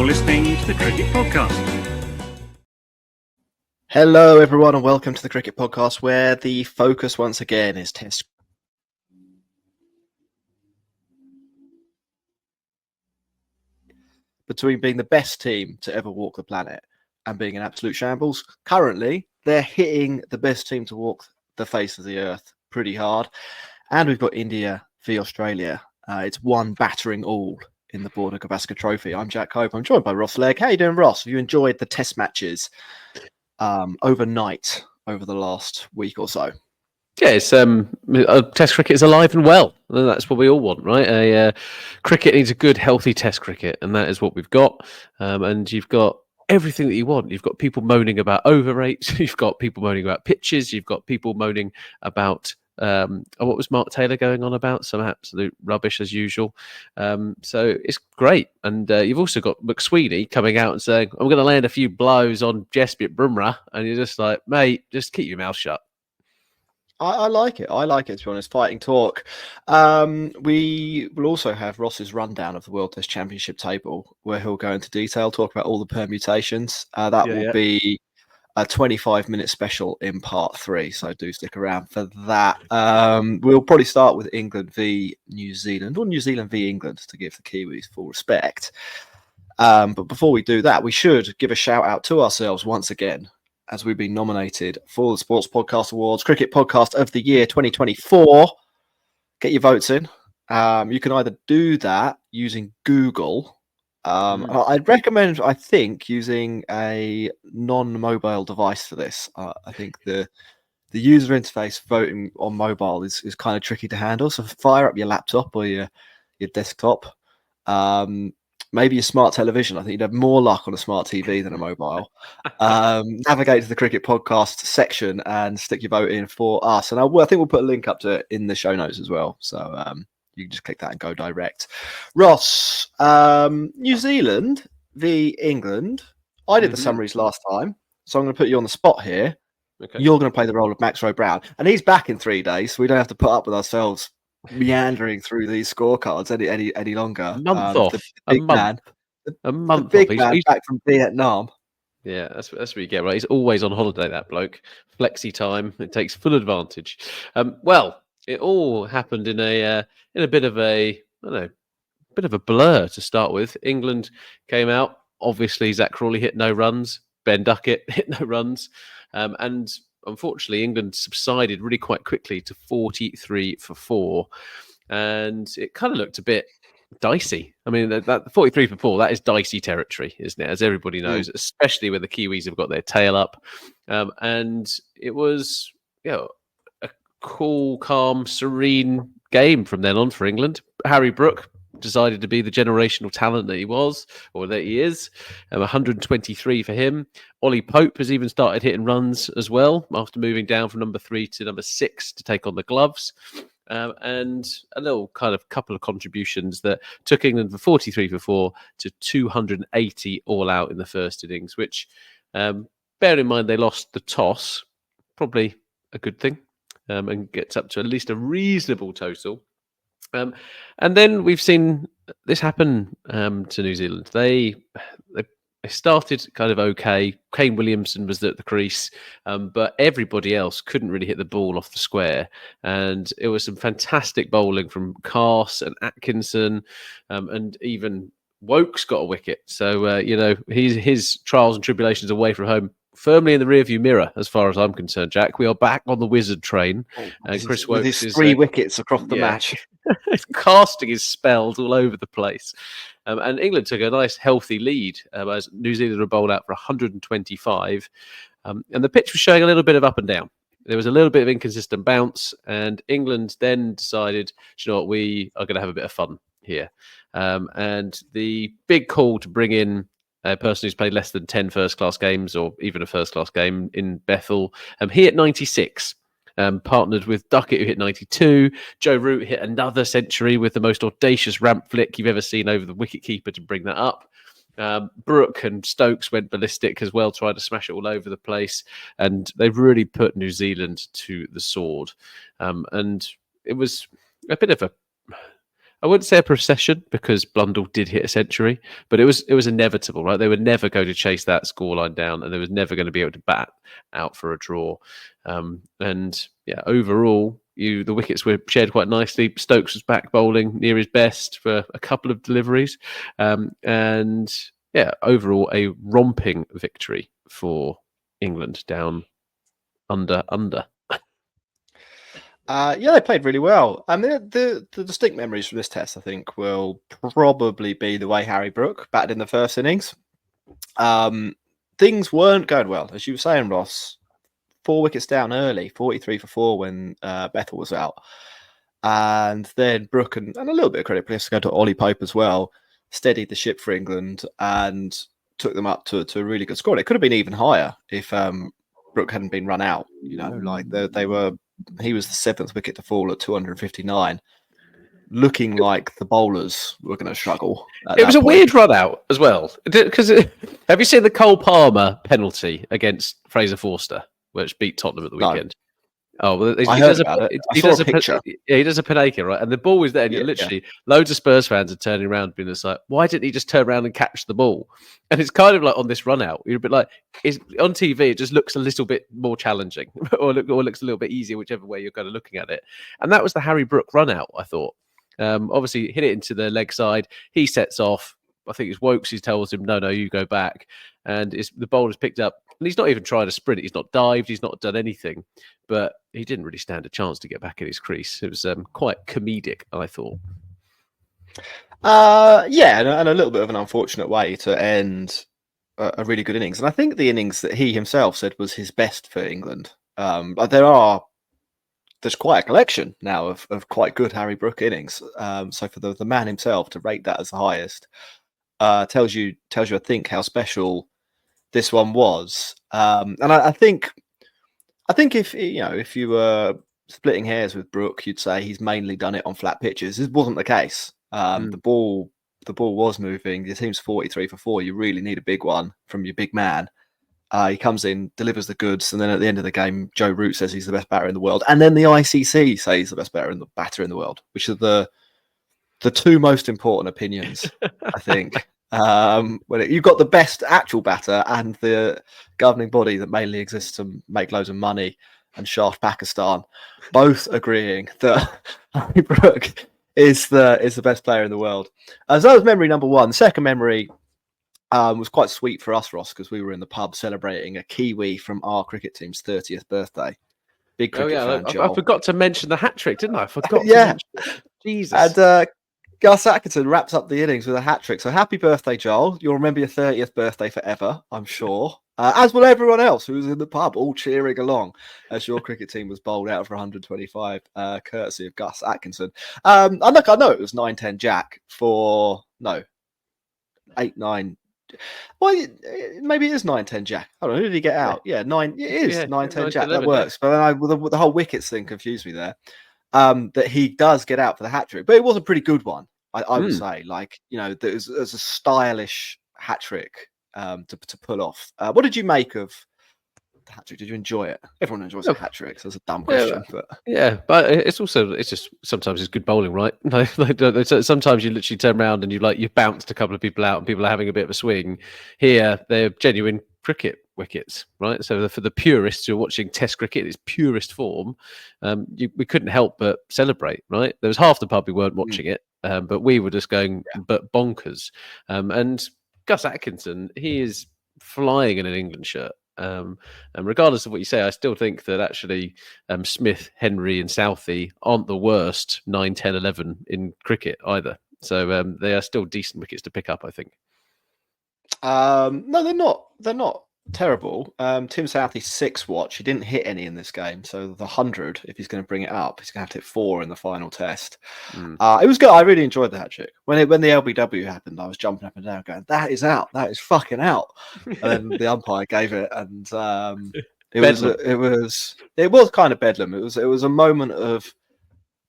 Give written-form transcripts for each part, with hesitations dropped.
You're listening to the Cricket Podcast. Hello, everyone, and welcome to the Cricket Podcast, where the focus once again is Test. Between being the best team to ever walk the planet and being an absolute shambles, currently they're hitting the best team to walk the face of the earth pretty hard. And we've got India v Australia. It's one battering all in the Border Gavaskar Trophy. I'm Jack Cope. I'm joined by Ross Legg. How you doing, Ross? Have you enjoyed the Test matches overnight over the last week or so? Yeah, it's Test cricket is alive and well. And that's what we all want, right? Cricket needs a good, healthy Test cricket, and that is what we've got. And you've got everything that you want. You've got people moaning about over rates. You've got people moaning about pitches. You've got people moaning about what was Mark Taylor going on about? Some absolute rubbish as usual. So it's great. And you've also got McSweeney coming out and saying, I'm going to land a few blows on Jasprit Bumrah. And you're just like, mate, just keep your mouth shut. I like it. I like it, to be honest. Fighting talk. We will also have Ross's rundown of the World Test Championship table, where he'll go into detail, talk about all the permutations. That will be a 25-minute special in part 3, so do stick around for that. We'll probably start with England v New Zealand, or New Zealand v England, to give the Kiwis full respect. But before we do that, we should give a shout out to ourselves once again, as we've been nominated for the Sports Podcast Awards, Cricket Podcast of the Year 2024. Get your votes in. You can either do that using Google. I'd recommend, I think, using a non-mobile device for this. I think the user interface voting on mobile is kind of tricky to handle. So fire up your laptop or your desktop. Maybe a smart television. I think you'd have more luck on a smart TV than a mobile. Navigate to the Cricket Podcast section and stick your vote in for us. And I think we'll put a link up to it in the show notes as well. So you can just click that and go direct. Ross, New Zealand v England. I did the summaries last time, so I'm going to put you on the spot here. Okay. You're going to play the role of Max Rowe-Brown. And he's back in 3 days, so we don't have to put up with ourselves meandering through these scorecards any longer. A month off. The big man back from Vietnam. Yeah, that's what you get, right? He's always on holiday, that bloke. Flexi time. It takes full advantage. Well, it all happened in a bit of a blur to start with. England came out. Obviously, Zach Crawley hit no runs. Ben Duckett hit no runs. And unfortunately, England subsided really quite quickly to 43 for 4. And it kind of looked a bit dicey. I mean, that 43 for 4, that is dicey territory, isn't it? As everybody knows, especially when the Kiwis have got their tail up. And it was, a cool, calm, serene game from then on for England. Harry Brook decided to be the generational talent that he was, or that he is. 123 for him. Ollie Pope has even started hitting runs as well, after moving down from number 3 to number 6 to take on the gloves. And a little kind of couple of contributions that took England from 43 for 4 to 280 all out in the first innings, which, bear in mind they lost the toss, probably a good thing, and gets up to at least a reasonable total. And then we've seen this happen to New Zealand. They started kind of okay. Kane Williamson was at the crease, but everybody else couldn't really hit the ball off the square. And it was some fantastic bowling from Carse and Atkinson, and even Woke's got a wicket. So, his trials and tribulations away from home firmly in the rearview mirror, as far as I'm concerned, Jack. We are back on the wizard train. And Chris Woke is 3 wickets across the match. Casting his spells all over the place. And England took a nice, healthy lead as New Zealand were bowled out for 125. And the pitch was showing a little bit of up and down. There was a little bit of inconsistent bounce. And England then decided, we are going to have a bit of fun here. And the big call to bring in a person who's played less than 10 first-class games, or even a first-class game in Bethel, he hit 96. Partnered with Duckett, who hit 92. Joe Root hit another century with the most audacious ramp flick you've ever seen over the wicketkeeper to bring that up. Brook and Stokes went ballistic as well, trying to smash it all over the place. And they've really put New Zealand to the sword. And it was a bit of I wouldn't say a procession because Blundell did hit a century, but it was inevitable, right? They were never going to chase that scoreline down, and they was never going to be able to bat out for a draw. And yeah, overall, the wickets were shared quite nicely. Stokes was back bowling near his best for a couple of deliveries, and yeah, overall a romping victory for England down under. Yeah, they played really well. I mean, the distinct memories from this test, I think, will probably be the way Harry Brook batted in the first innings. Things weren't going well, as you were saying, Ross. 4 wickets down early, 43 for 4 when Bethel was out. And then Brook and a little bit of credit, please, to go to Ollie Pope as well, steadied the ship for England and took them up to a really good score. It could have been even higher if Brook hadn't been run out. You know, like they were. He was the 7th wicket to fall at 259, looking like the bowlers were going to struggle. It was a weird run out as well. Because have you seen the Cole Palmer penalty against Fraser Forster, which beat Tottenham at the weekend? Oh, well, he does a picture. He does a Panacea, right? And the ball was there, and literally loads of Spurs fans are turning around, being like, "Why didn't he just turn around and catch the ball?" And it's kind of like on this run out, you're a bit like, on TV, it just looks a little bit more challenging, or looks a little bit easier, whichever way you're kind of looking at it. And that was the Harry Brook run out, I thought. Obviously, hit it into the leg side. He sets off. I think it's Wokes who tells him, no, you go back. And the bowler's picked up. And he's not even tried to sprint. He's not dived. He's not done anything. But he didn't really stand a chance to get back in his crease. It was quite comedic, I thought. Yeah, and a little bit of an unfortunate way to end a really good innings. And I think the innings that he himself said was his best for England. But there's quite a collection now of quite good Harry Brook innings. So for the man himself to rate that as the highest tells you, I think, how special this one was. And I think if you were splitting hairs with Brook, you'd say he's mainly done it on flat pitches. This wasn't the case. The ball was moving. The team's 43 for 4. You really need a big one from your big man. He comes in, delivers the goods, and then at the end of the game, Joe Root says he's the best batter in the world, and then the ICC say he's the best batter in the world, which are the two most important opinions, I think. When you've got the best actual batter and the governing body that mainly exists to make loads of money and shaft Pakistan, both agreeing that Harry Brook is the best player in the world. So that was memory number one. The second memory was quite sweet for us, Ross, because we were in the pub celebrating a Kiwi from our cricket team's 30th birthday. Big cricket fan, Joel. I forgot to mention the hat trick, didn't I? I forgot. Yeah. Jesus. And Gus Atkinson wraps up the innings with a hat trick. So happy birthday, Joel. You'll remember your 30th birthday forever, I'm sure. As will everyone else who was in the pub, all cheering along as your cricket team was bowled out for 125, courtesy of Gus Atkinson. And look, I know it was 9-10 Jack for 8-9. Well, maybe it is 9-10 Jack. I don't know. Who did he get out? Yeah, 9. It is 9-10 Jack. That works. But the whole wickets thing confused me there. That he does get out for the hat trick, but it was a pretty good one. I would say, there's a stylish hat trick to pull off. What did you make of the hat trick? Did you enjoy it? Everyone enjoys a hat trick. So it's a dumb question, but it's just sometimes it's good bowling, right? Sometimes you literally turn around and you bounced a couple of people out and people are having a bit of a swing. Here, they're genuine cricket wickets, right? So for the purists who are watching Test cricket in its purest form, we couldn't help but celebrate, right? There was half the pub who weren't watching it, but we were just going but bonkers. And Gus Atkinson, he is flying in an England shirt. And regardless of what you say, I still think that actually Smith, Henry and Southey aren't the worst 9, 10, 11 in cricket either. So they are still decent wickets to pick up, I think. No, they're not. They're not terrible. Tim Southey's 6 watch. He didn't hit any in this game, so the 100. If he's going to bring it up, he's going to have to hit 4 in the final test. It was good. I really enjoyed the hat trick. When the LBW happened, I was jumping up and down, going, "That is out. That is fucking out." And then the umpire gave it, and it was kind of bedlam. It was a moment of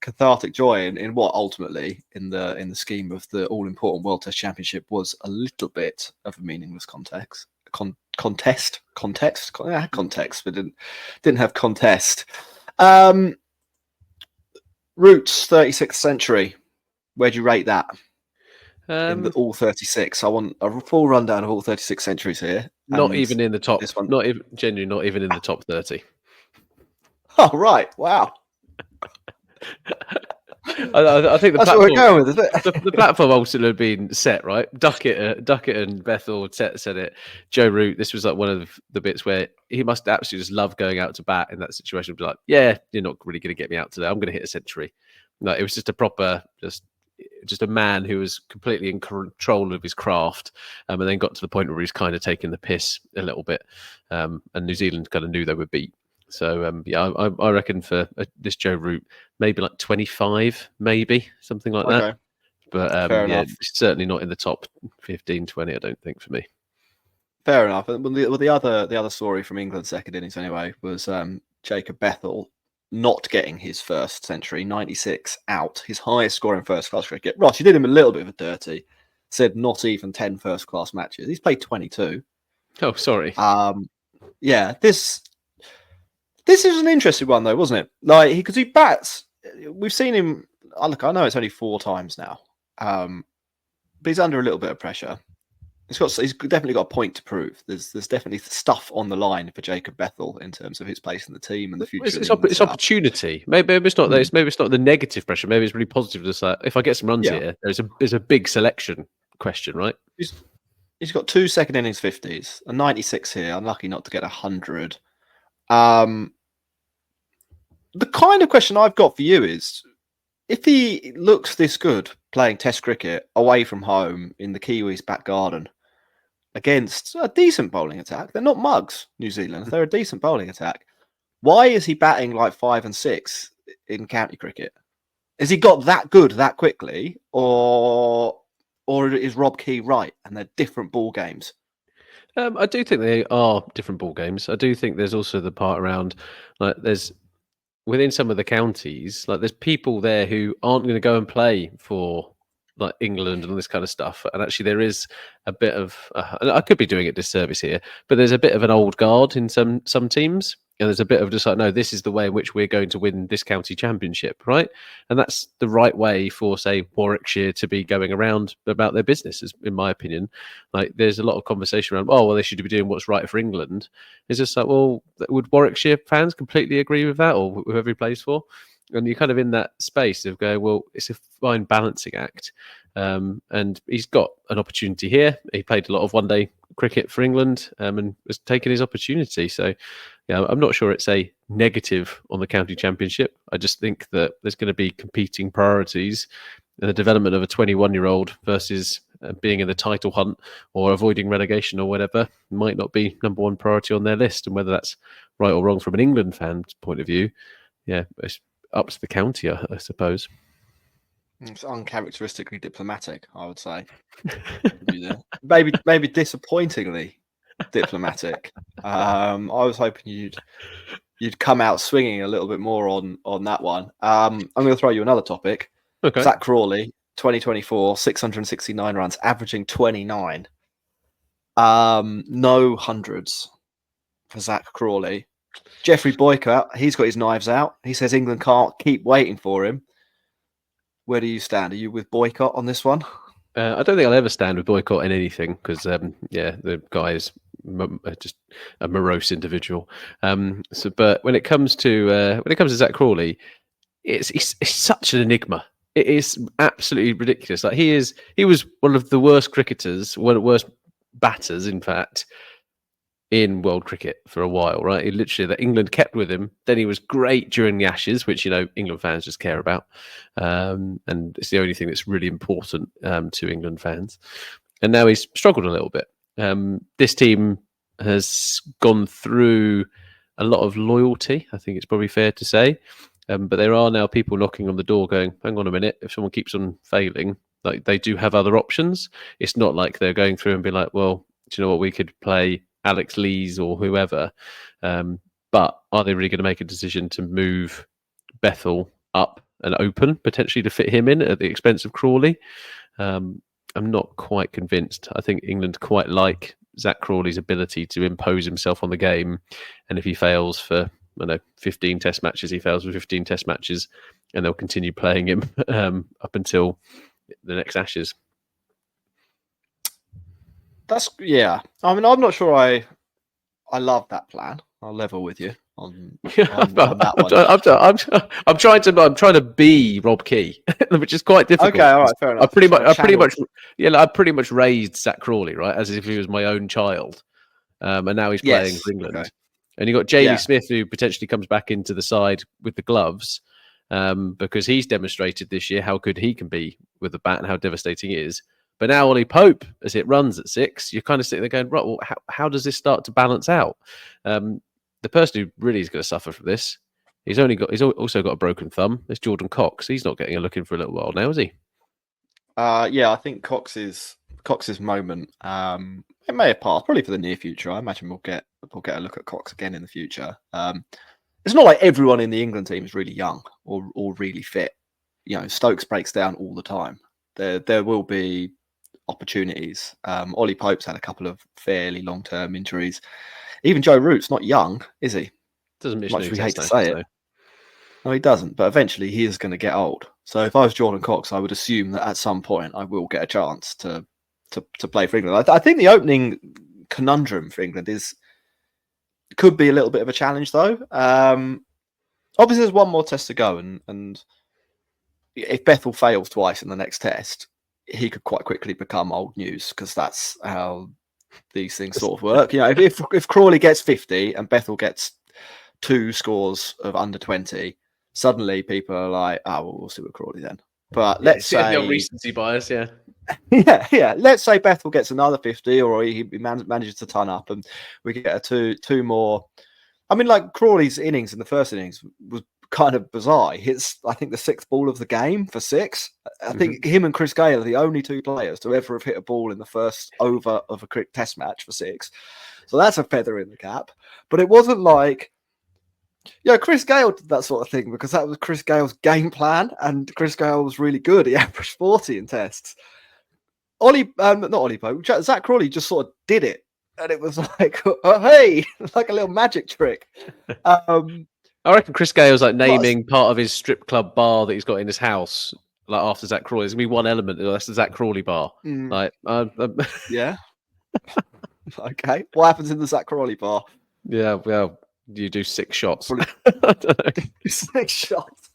cathartic joy in what ultimately, in the scheme of the all important World Test Championship, was a little bit of a meaningless context, but didn't have contest. Root's 36th century. Where do you rate that in Um, all 36? I want a full rundown of all 36 centuries here. not And even in the top. this one. Not even genuinely. Not even in the top 30. Oh, right. Wow. I think the That's what we're platform. going with, is it? The platform ultimately had been set, right? Duckett and Bethel said it. Joe Root, this was like one of the bits where he must absolutely just love going out to bat in that situation. Be like, yeah, you're not really going to get me out today. I'm going to hit a century. No, it was just a proper, just a man who was completely in control of his craft, and then got to the point where he was kind of taking the piss a little bit, and New Zealand kind of knew they were beat. So yeah, I reckon for this Joe Root, maybe like 25, maybe something like that. Okay. But Fair yeah, enough. certainly not in the top 15, 20, I don't think, for me. Fair enough. Well, the other story from England's second innings anyway was Jacob Bethel not getting his first century, 96 out, his highest score in first class cricket. Ross, you did him a little bit of a dirty. Said not even 10 first class matches. He's played 22. Oh, sorry. Yeah, this is an interesting one though, wasn't it? Like because he bats. We've seen him. Look, I know it's only 4 times now, but he's under a little bit of pressure. He's definitely got a point to prove. There's definitely stuff on the line for Jacob Bethel in terms of his place in the team and the future. It's opportunity. Maybe it's not this. Maybe it's not the negative pressure. Maybe it's really positive. Just like if I get some runs here, there's a big selection question, right? He's got 2 second innings 50s, a 96 here. Unlucky not to get 100. The kind of question I've got for you is, if he looks this good playing Test cricket away from home in the Kiwis' back garden against a decent bowling attack, they're not mugs, New Zealand. They're a decent bowling attack. Why is he batting like 5 and 6 in county cricket? Has he got that good that quickly, or is Rob Key right and they're different ball games? I do think they are different ball games. I do think there's also the part around like there's within some of the counties, like there's people there who aren't going to go and play for like England and all this kind of stuff. And actually, there is a bit of I could be doing it disservice here, but there's a bit of an old guard in some teams, and there's a bit of just like, no, this is the way in which we're going to win this county championship, right? And that's the right way for, say, Warwickshire to be going around about their business, in my opinion. Like, there's a lot of conversation around, oh, well, they should be doing what's right for England. It's just like, well, would Warwickshire fans completely agree with that, or whoever he plays for? And you're kind of in that space of going, well, it's a fine balancing act. And he's got an opportunity here. He played a lot of one-day cricket for England and was taking his opportunity. So, yeah, I'm not sure it's a negative on the county championship. I just think that there's going to be competing priorities, and the development of a 21-year-old versus being in the title hunt or avoiding relegation or whatever might not be number one priority on their list. And whether that's right or wrong from an England fan's point of view, yeah, it's up to the county, I suppose. It's uncharacteristically diplomatic, I would say. maybe disappointingly diplomatic. I was hoping you'd come out swinging a little bit more on that one. I'm going to throw you another topic. Okay. Zach Crawley, 2024, 669 runs, averaging 29. No hundreds for Zach Crawley. Jeffrey Boycott, he's got his knives out. He says England can't keep waiting for him. Where do you stand? Are you with Boycott on this one? I don't think I'll ever stand with Boycott in anything because, the guy is just a morose individual. But when it comes to Zach Crawley, it's such an enigma. It is absolutely ridiculous. Like he was one of the worst cricketers, one of the worst batters, in fact, in world cricket for a while, right? He literally, that England kept with him. Then he was great during the Ashes, which, England fans just care about. And it's the only thing that's really important to England fans. And now he's struggled a little bit. This team has gone through a lot of loyalty, I think it's probably fair to say. But there are now people knocking on the door going, hang on a minute, if someone keeps on failing, like they do have other options. It's not like they're going through and be like, well, do you know what, we could play Alex Lees or whoever. But are they really going to make a decision to move Bethel up and open, potentially to fit him in at the expense of Crawley? I'm not quite convinced. I think England quite like Zach Crawley's ability to impose himself on the game. And if he fails for 15 test matches, he fails for 15 test matches. and they'll continue playing him up until the next Ashes. Yeah. I mean, I'm not sure I love that plan. I'll level with you on that one. I'm trying to be Rob Key, which is quite difficult. Okay, all right, fair enough. I pretty much raised Zach Crawley, right, as if he was my own child, and now he's playing for England. Okay. And you got Jamie Smith, who potentially comes back into the side with the gloves, because he's demonstrated this year how good he can be with the bat and how devastating he is. But now Ollie Pope, as it runs at 6, you're kind of sitting there going, right, well, how does this start to balance out? The person who really is going to suffer from this, he's also got a broken thumb. It's Jordan Cox. He's not getting a look in for a little while now, is he? I think Cox's moment, it may have passed, probably for the near future. I imagine we'll get a look at Cox again in the future. It's not like everyone in the England team is really young or really fit. You know, Stokes breaks down all the time. There will be opportunities. Ollie Pope's had a couple of fairly long-term injuries. Even Joe Root's not young, is he? Doesn't much we hate to say it. No, he doesn't. But eventually, he is going to get old. So if I was Jordan Cox, I would assume that at some point I will get a chance to play for England. I think the opening conundrum for England could be a little bit of a challenge, though. Obviously, there's one more test to go, and if Bethel fails twice in the next test, he could quite quickly become old news, because that's how these things sort of work. You know, if Crawley gets 50 and Bethel gets 2 scores of under 20, suddenly people are like, "Oh, well, we'll see with Crawley then." But let's say recency bias, yeah. yeah. Let's say Bethel gets another 50, or he manages to ton up, and we get two more. I mean, like Crawley's innings in the first innings was kind of bizarre. He hits, I think, the 6th ball of the game for 6. I think him and Chris Gale are the only 2 players to ever have hit a ball in the first over of a cricket test match for 6. So that's a feather in the cap. But it wasn't like, Chris Gale did that sort of thing because that was Chris Gale's game plan, and Chris Gale was really good. He averaged 40 in tests. Not Ollie Pope, Zach Crawley just sort of did it. And it was like, oh, hey, like a little magic trick. I reckon Chris Gale's like naming part of his strip club bar that he's got in his house, like after Zach Crawley. There's gonna be one element. That's the Zach Crawley bar. Like, yeah. Okay. What happens in the Zach Crawley bar? Yeah. Well, you do 6 shots. I don't know. 6 shots.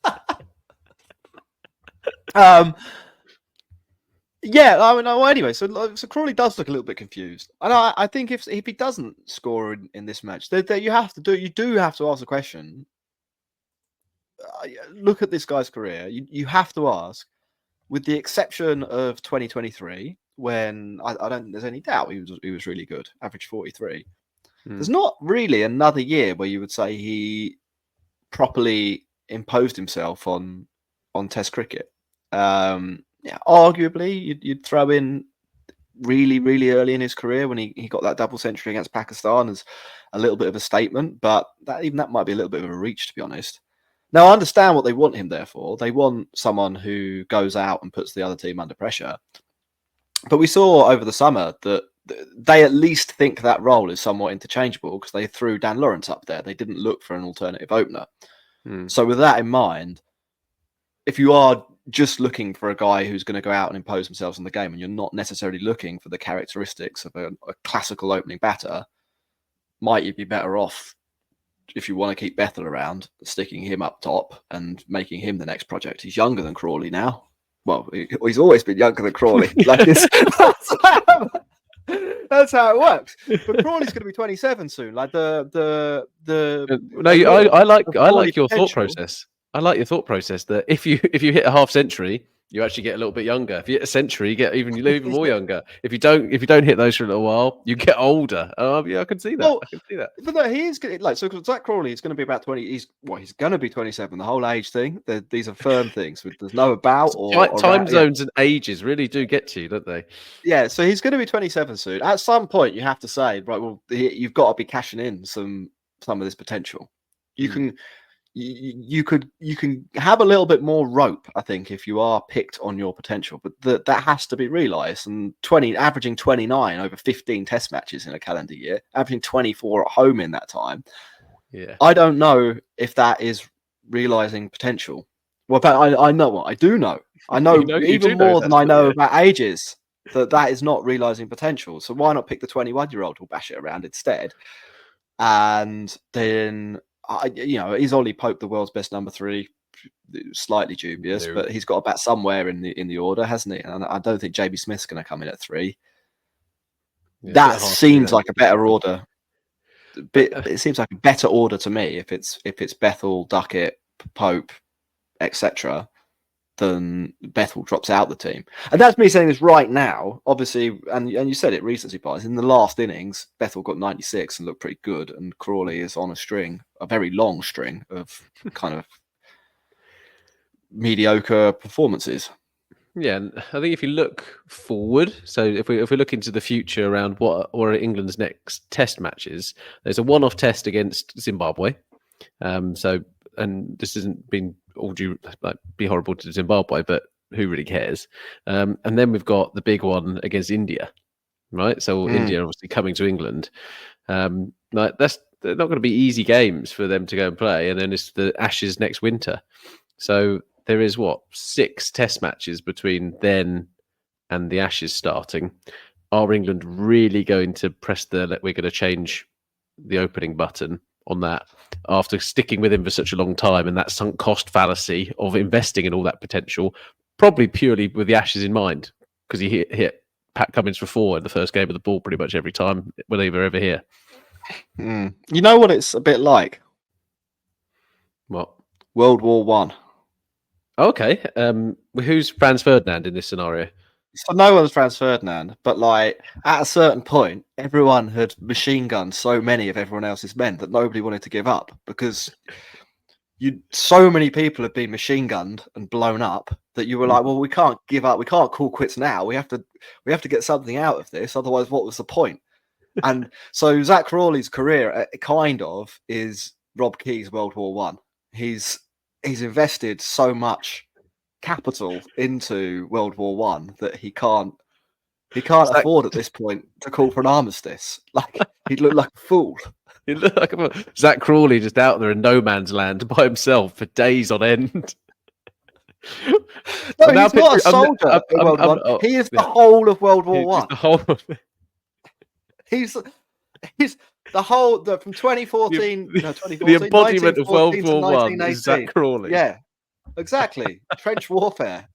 Yeah, I mean, anyway, so Crawley does look a little bit confused, and I think if he doesn't score in this match, you do have to ask the question. Look at this guy's career. You have to ask, with the exception of 2023, when I don't think there's any doubt he was really good, average 43. There's not really another year where you would say he properly imposed himself on Test cricket. Arguably, you'd throw in really, really early in his career when he got that double century against Pakistan as a little bit of a statement, but that might be a little bit of a reach, to be honest. Now, I understand what they want him there for. They want someone who goes out and puts the other team under pressure. But we saw over the summer that they at least think that role is somewhat interchangeable, because they threw Dan Lawrence up there. They didn't look for an alternative opener. So with that in mind, if you are just looking for a guy who's going to go out and impose themselves on the game, and you're not necessarily looking for the characteristics of a classical opening batter, might you be better off, if you want to keep Bethel around, sticking him up top and making him the next project? He's younger than Crawley now. Well, he's always been younger than Crawley. Like this, that's how it works. But Crawley's going to be 27 soon. Like I like your thought process. I like your thought process that if you hit a half century, you actually get a little bit younger. If you hit a century, you get even more younger. If you don't hit those for a little while, you get older. Yeah, I can see that. Well, I can see that. But no, he is so Zach Crawley is going to be about 20. He's going to be 27. The whole age thing. These are firm things. There's no about or time zones and ages really do get to you, don't they? Yeah. So he's going to be 27 soon. At some point, you have to say, right, well, you've got to be cashing in some of this potential. You can. You can have a little bit more rope, I think, if you are picked on your potential, but that has to be realised. And averaging 29 over 15 test matches in a calendar year, averaging 24 at home in that time. Yeah, I don't know if that is realising potential Well, but I know what I do know. I know You even do know more than that's I know yeah. about ages that is not realizing potential. So why not pick the 21-year-old who'll bash it around instead? And then he's only Pope, the world's best number 3, slightly dubious, No. but he's got a bat somewhere in the order, hasn't he? And I don't think JB Smith's going to come in at 3. Yeah, That seems like a better order. But, It seems like a better order to me if it's Bethel, Duckett, Pope, etc. Than Bethel drops out the team. And that's me saying this right now, obviously, and you said it recency bias. In the last innings, Bethel got 96 and looked pretty good, and Crawley is on a very long string of kind of mediocre performances. Yeah, and I think if you look forward, so if we look into the future around what are England's next test matches, there's a one-off test against Zimbabwe. And this isn't been all due be horrible to Zimbabwe, but who really cares? And then we've got the big one against India, right? So India obviously coming to England. They're not going to be easy games for them to go and play, and then it's the Ashes next winter. So there is 6 test matches between then and the Ashes starting. Are England really going to press we're going to change the opening button on that after sticking with him for such a long time, and that sunk cost fallacy of investing in all that potential, probably purely with the Ashes in mind, because he hit Pat Cummins for 4 in the first game of the ball pretty much every time when they were ever here. You know what it's a bit like? What? World War One. Okay. Who's Franz Ferdinand in this scenario? So no one's Franz Ferdinand, but like at a certain point, everyone had machine gunned so many of everyone else's men that nobody wanted to give up, because so many people have been machine gunned and blown up that you were like, well, we can't give up, we can't call quits now. We have to get something out of this. Otherwise, what was the point? And so Zach Crawley's career kind of is Rob Key's World War One. He's invested so much capital into World War One that he can't afford at this point to call for an armistice. Like he'd look like a fool. He looked like Zach Crawley just out there in no man's land by himself for days on end. No, he's not a soldier in World War One. He is the whole of World War One. The whole. He's the whole from 2014. The embodiment of World War One is Zach Crawley. Yeah, exactly. Trench warfare.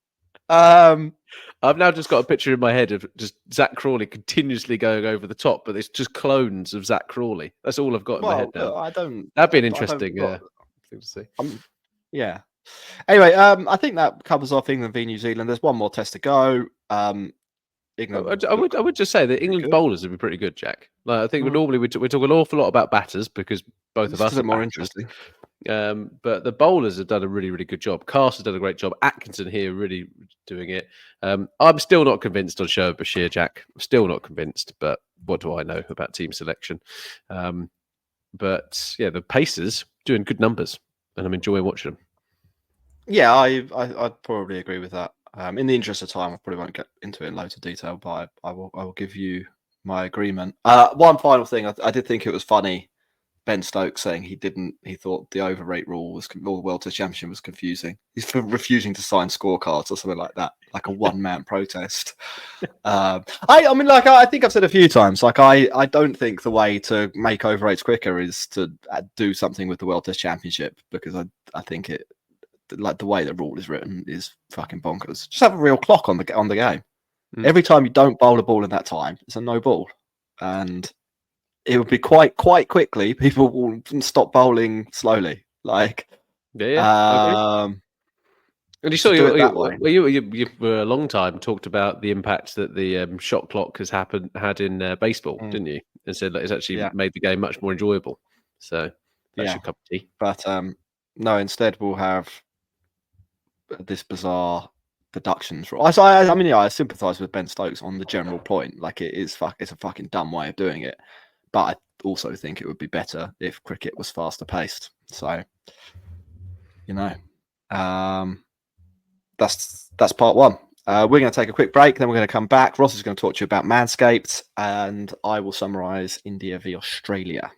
I've now just got a picture in my head of just Zach Crawley continuously going over the top, but it's just clones of Zach Crawley. That's all I've got in my head now. That'd be an interesting thing to see. Yeah. Anyway, I think that covers off England v New Zealand. There's one more test to go. England. I would just say that England's bowlers would be pretty good, Jack. Like, I think we talk an awful lot about batters because both of us are more batters. interesting. But the bowlers have done a really, really good job. Carse has done a great job. Atkinson here really doing it. I'm still not convinced on Shoaib Bashir, Jack. I'm still not convinced, but what do I know about team selection? But yeah, the Pacers doing good numbers, and I'm enjoying watching them. Yeah, I'd probably agree with that. In the interest of time, I probably won't get into it in loads of detail, but I will give you my agreement. One final thing, I did think it was funny, Ben Stokes saying he thought the overrate rule or the World Test Championship was confusing. He's for refusing to sign scorecards or something like that, like a one-man protest. I think I've said a few times, like I don't think the way to make overrates quicker is to do something with the World Test Championship, because I think it, like the way the rule is written, is fucking bonkers. Just have a real clock on the game. Every time you don't bowl a ball in that time, it's a no ball, and it would be quite quickly people will stop bowling slowly. Like, and you saw you for a long time talked about the impact that the shot clock has had in baseball, didn't you? And said that it's actually made the game much more enjoyable. So that's your cup of tea. But no, instead we'll have this bizarre deductions rule. I sympathise with Ben Stokes on the general point. Like, it's a fucking dumb way of doing it. But I also think it would be better if cricket was faster paced. So, that's part one. We're going to take a quick break, then we're going to come back. Ross is going to talk to you about Manscaped, and I will summarise India v Australia.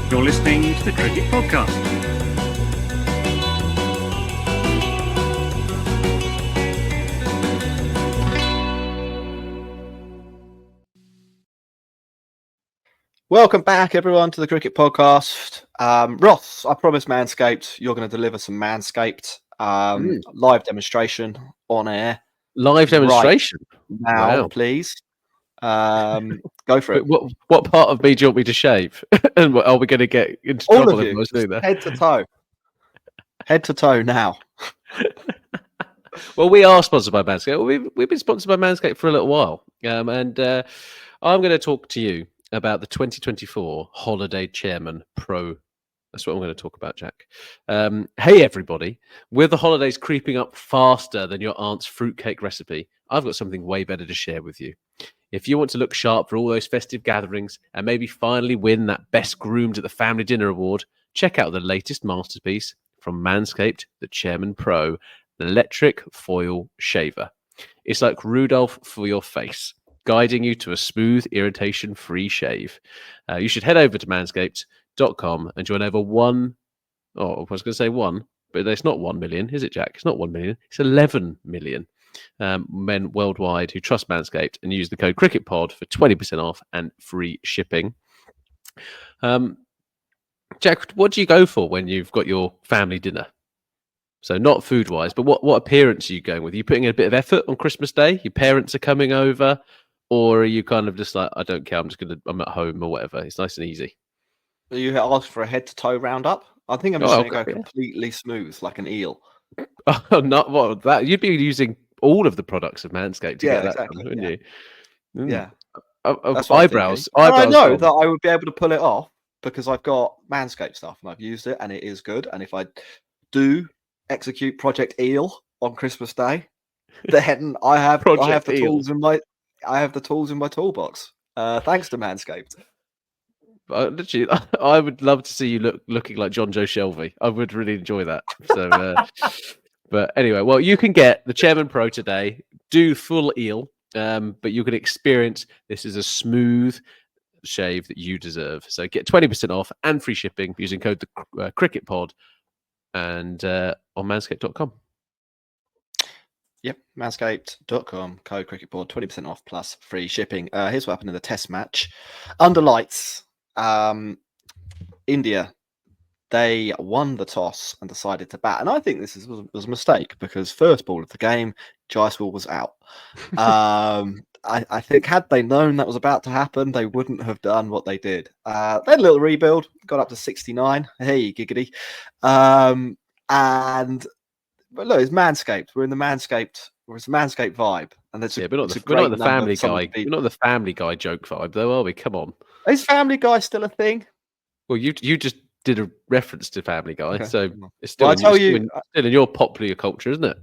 You're listening to the Cricket Podcast. Welcome back, everyone, to the Cricket Podcast. Ross, I promised Manscaped you're going to deliver some Manscaped live demonstration on air. Live demonstration? Right now, Wow. please. Go for it. What part of me do you want me to shave? And what, are we going to get into All trouble of if you, I was doing that? head to toe. Head to toe now. Well, we are sponsored by Manscaped. We've been sponsored by Manscaped for a little while. And I'm going to talk to you about the 2024 Holiday Chairman Pro. That's what I'm going to talk about, Jack. Hey, everybody. With the holidays creeping up faster than your aunt's fruitcake recipe, I've got something way better to share with you. If you want to look sharp for all those festive gatherings and maybe finally win that Best Groomed at the Family Dinner award, check out the latest masterpiece from Manscaped, the Chairman Pro, the electric foil shaver. It's like Rudolph for your face, guiding you to a smooth, irritation-free shave. You should head over to manscaped.com and join over I was going to say one, but it's not 1 million, is it, Jack? It's not 1 million. It's 11 million men worldwide who trust Manscaped and use the code CricketPod for 20% off and free shipping. Jack, what do you go for when you've got your family dinner? So not food-wise, but what appearance are you going with? Are you putting in a bit of effort on Christmas Day? Your parents are coming over? Or are you kind of just like, I don't care, I'm at home or whatever. It's nice and easy. You asked for a head-to-toe roundup? I think I'm just going to go completely smooth, like an eel. Oh, not what that. You'd be using all of the products of Manscaped to get that exactly, done, wouldn't you? Yeah. Eyebrows. And I know that I would be able to pull it off because I've got Manscaped stuff and I've used it and it is good. And if I do execute Project Eel on Christmas Day, then I have the tools in my toolbox. Thanks to Manscaped. Literally, I would love to see you looking like John Joe Shelby. I would really enjoy that. So, but anyway, well, you can get the Chairman Pro today. Do full eel, but you can experience this is a smooth shave that you deserve. So get 20% off and free shipping using code the CricketPod and on manscaped.com. Yep, manscaped.com, code CricketPod, 20% off plus free shipping. Here's what happened in the test match. Under lights, India, they won the toss and decided to bat. And I think this was a mistake because first ball of the game, Jaiswal was out. I think had they known that was about to happen, they wouldn't have done what they did. They had a little rebuild, got up to 69. Hey, giggity. But look, it's Manscaped. We're in the Manscaped. It's a Manscaped vibe, and that's we're not the Family Guy. We're not the Family Guy joke vibe, though, are we? Come on. Is Family Guy still a thing? Well, you just did a reference to Family Guy, okay. So it's still, still in your popular culture, isn't it?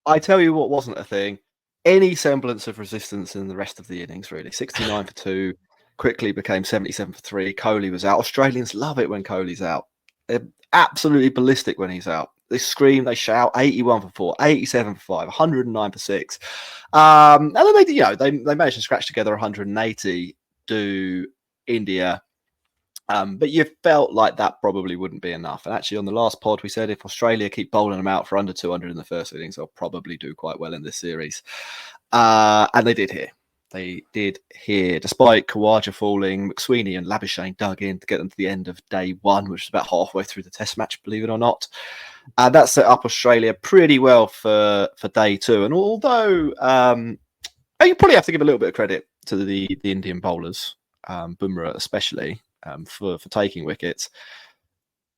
I tell you what wasn't a thing. Any semblance of resistance in the rest of the innings, really. 69 for 2, quickly became 77 for 3. Kohli was out. Australians love it when Kohli's out. They're absolutely ballistic when he's out. They scream, they shout. 81 for 4, 87 for 5, 109 for 6. And then they managed to scratch together 180 to India. But you felt like that probably wouldn't be enough. And actually, on the last pod, we said if Australia keep bowling them out for under 200 in the first innings, they'll probably do quite well in this series. And they did here. They did here. Despite Khawaja falling, McSweeney and Labuschagne dug in to get them to the end of day one, which is about halfway through the test match, believe it or not. And that set up Australia pretty well for day two. And although you probably have to give a little bit of credit to the Indian bowlers, Bumrah especially, for taking wickets.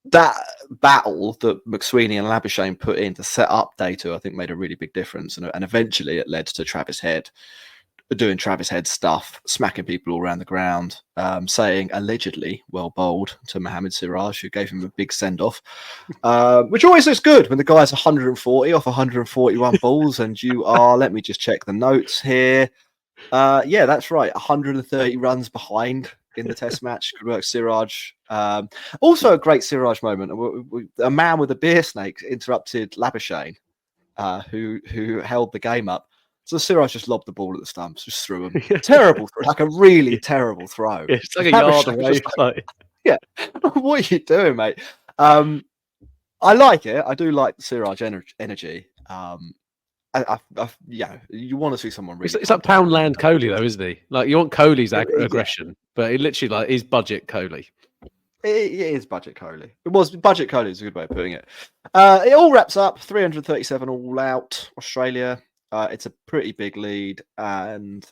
That battle that McSweeney and Labuschagne put in to set up day two, I think, made a really big difference. And eventually it led to Travis Head doing Travis Head stuff, smacking people all around the ground, saying allegedly well bowled to Mohammad Siraj, who gave him a big send-off, which always looks good when the guy's 140 off 141 balls and you are, let me just check the notes here. Yeah, that's right, 130 runs behind in the test match. Good work, Siraj. Also a great Siraj moment. A man with a beer snake interrupted Labuschagne, who held the game up. So Siraj just lobbed the ball at the stumps, just threw him. Terrible, like a really terrible throw. Yeah, it's like a yard away. Yeah, what are you doing, mate? I like it. I do like the Siraj energy. Yeah, you want to see someone really. It's like Poundland Kohli, though, isn't he? Like, you want Kohli's Yeah. aggression, but it literally like is budget Kohli. It is budget Kohli. It was budget Kohli is a good way of putting it. It all wraps up 337 all out Australia. It's a pretty big lead, and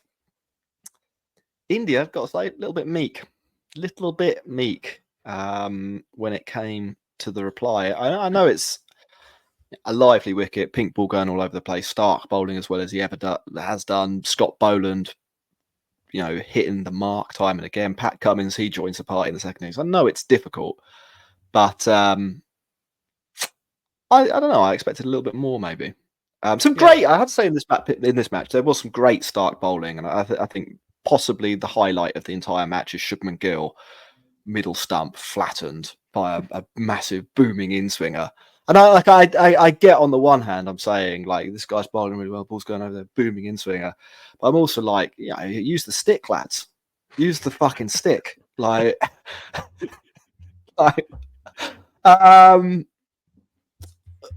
India, got to say, a little bit meek when it came to the reply. I know it's a lively wicket, pink ball going all over the place. Starc bowling as well as he ever has done. Scott Boland, hitting the mark time and again. Pat Cummins, he joins the party in the second innings. I know it's difficult, but I don't know. I expected a little bit more, maybe. Great. I have to say in this match, there was some great Starc bowling, and I think possibly the highlight of the entire match is Shubman Gill, middle stump flattened by a massive booming in swinger. And I get on the one hand, I'm saying like this guy's bowling really well, ball's going over there, booming in swinger. But I'm also like, use the stick, lads. Use the fucking stick.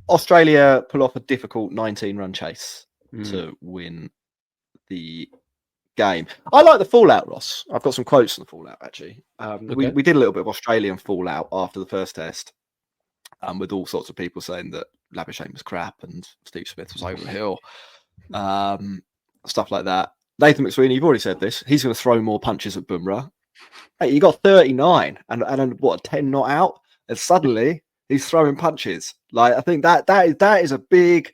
Australia pull off a difficult 19-run chase to win the game. I like the fallout, Ross. I've got some quotes on the fallout actually. Okay. We did a little bit of Australian fallout after the first test. With all sorts of people saying that Labuschagne was crap and Steve Smith was over the hill, stuff like that. Nathan McSweeney, you've already said this. He's going to throw more punches at Bumrah. Hey, he got 39 and what, 10 not out, and suddenly he's throwing punches. Like, I think that is a big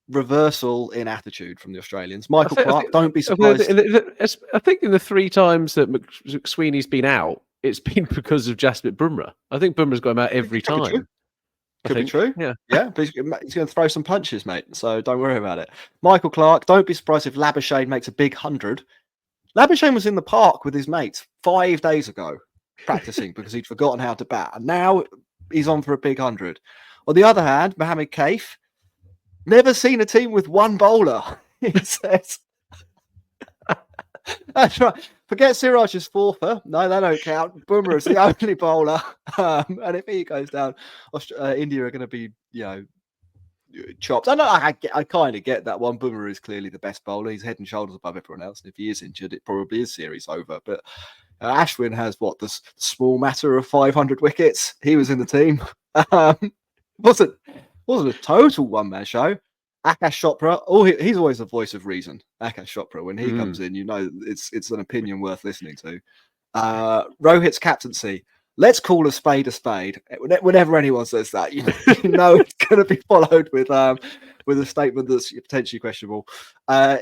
reversal in attitude from the Australians. Michael Clarke, don't be surprised. I think in the 3 times that McSweeney's been out, it's been because of Jasprit Bumrah. I think Bumrah's got him out every time. Could be true. Yeah. But he's going to throw some punches, mate. So don't worry about it. Michael Clarke, don't be surprised if Labuschagne makes a big 100. Labuschagne was in the park with his mates 5 days ago practicing because he'd forgotten how to bat. And now he's on for a big 100. On the other hand, Mohammed Kaif, never seen a team with one bowler. He says, that's right. Forget Siraj's fourther. No, they don't count. Bumrah is the only bowler. And if he goes down, India are going to be, chopped. I kind of get that one. Bumrah is clearly the best bowler. He's head and shoulders above everyone else. And if he is injured, it probably is series over. But Ashwin has the small matter of 500 wickets. He was in the team. Wasn't a total one-man show. Akash Chopra, he's always the voice of reason. Akash Chopra, when he comes in, it's an opinion worth listening to. Rohit's captaincy. Let's call a spade a spade. Whenever anyone says that, it's going to be followed with a statement that's potentially questionable.